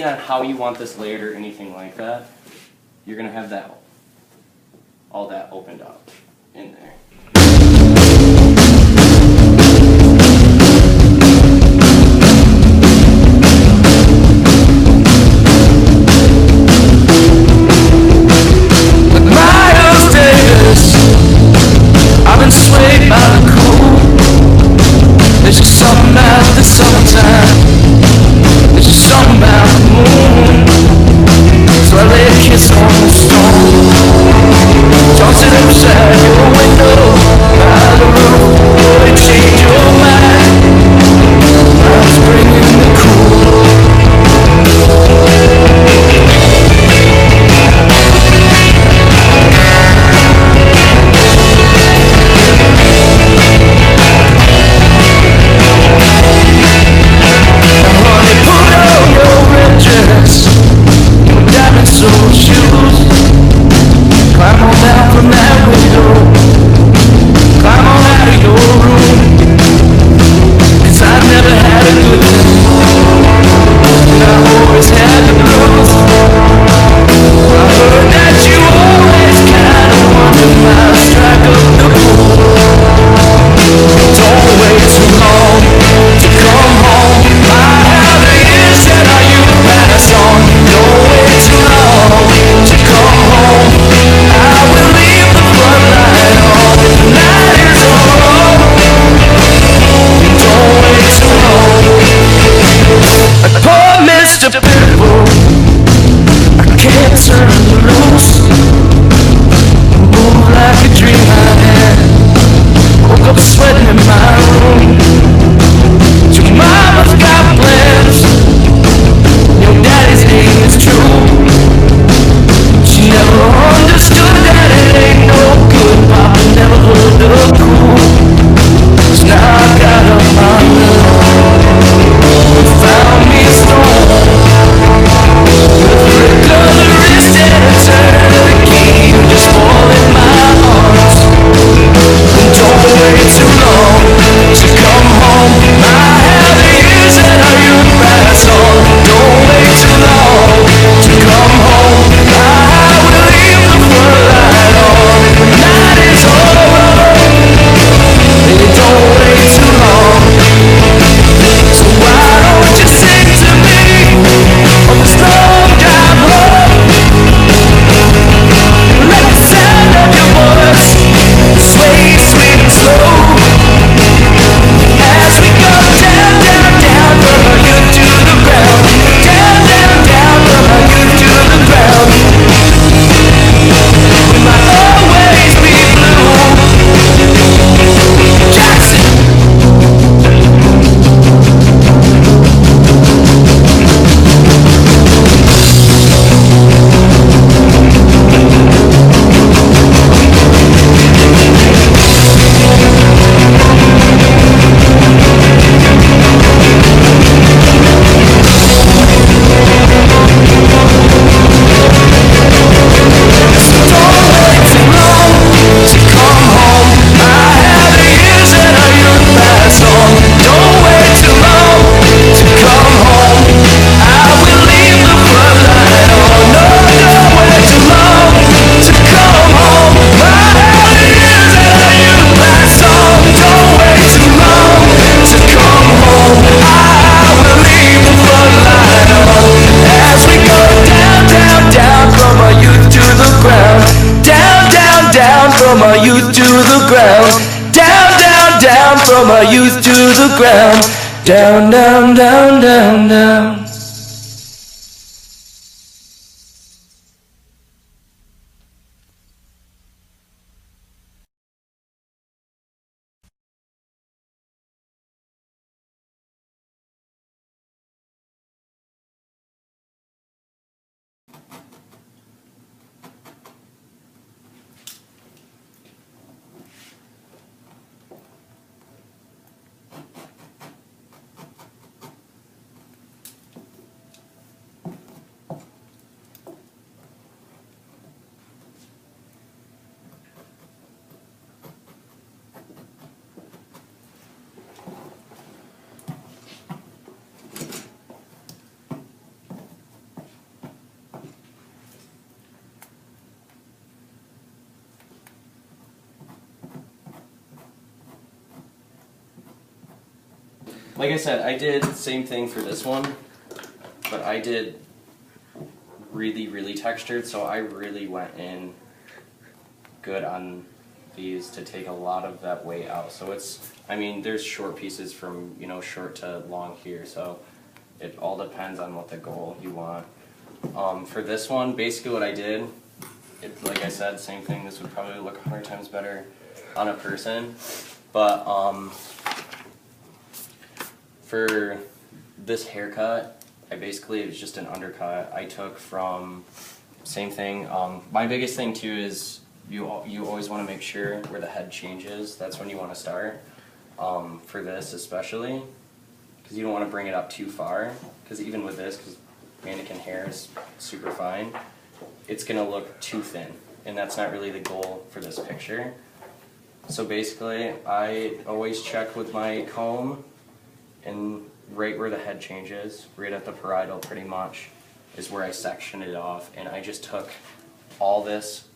on how you want this layered or anything like that, you're going to have that, all that opened up in there. I've been swayed by the cool. There's just something about the summertime. There's just something about the moon. So I lay a kiss on the stone. Toss it upside your window by the roof. Will it change your mind? I was bringing the cool. from our youth to the ground. Down, down, down from our youth to the ground. Down, down, down, down, down. like I said, I did the same thing for this one, but I did really, really textured, so I really went in good on these to take a lot of that weight out. So it's, I mean, there's short pieces from, you know, short to long here, so it all depends on what the goal you want. For this one, basically what I did, like I said, same thing, this would probably look 100 times better on a person, but for this haircut, it was just an undercut. I took from, same thing, my biggest thing too is you always want to make sure where the head changes, that's when you want to start, for this especially, because you don't want to bring it up too far, because even with this, because mannequin hair is super fine, it's going to look too thin, and that's not really the goal for this picture. So basically, I always check with my comb, and right where the head changes, right at the parietal pretty much, is where I section it off, and I just took all this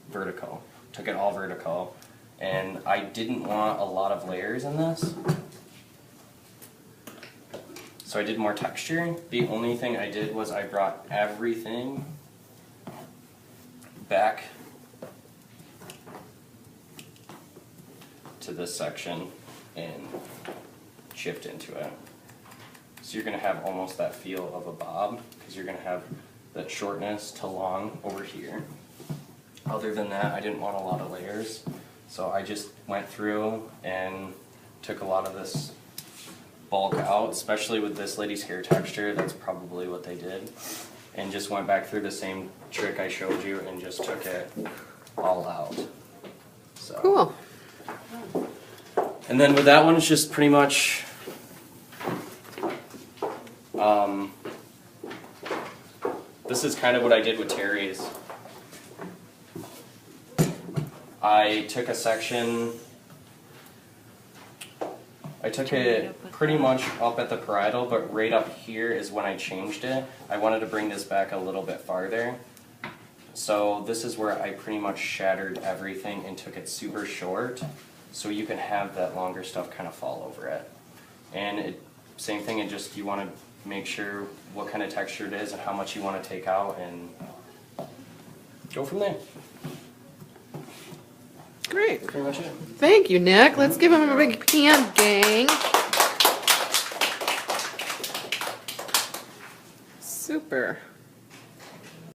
vertical, took it all vertical, and I didn't want a lot of layers in this, so I did more texture. The only thing I did was I brought everything back to this section and shift into it. So you're going to have almost that feel of a bob, because you're going to have that shortness to long over here. Other than that, I didn't want a lot of layers, so I just went through and took a lot of this bulk out, especially with this lady's hair texture, that's probably what they did, and just went back through the same trick I showed you and just took it all out. So. Cool. And then with that one, it's just pretty much this is kind of what I did with Terry's. I took a section, I took it pretty much up at the parietal, but right up here is when I changed it. I wanted to bring this back a little bit farther. So this is where I pretty much shattered everything and took it super short, so you can have that longer stuff kind of fall over it. And same thing, and just you want to make sure what kind of texture it is and how much you want to take out, and go from there. Great. Pretty much it. Thank you, Nick. Let's give him a big hand, gang. Super.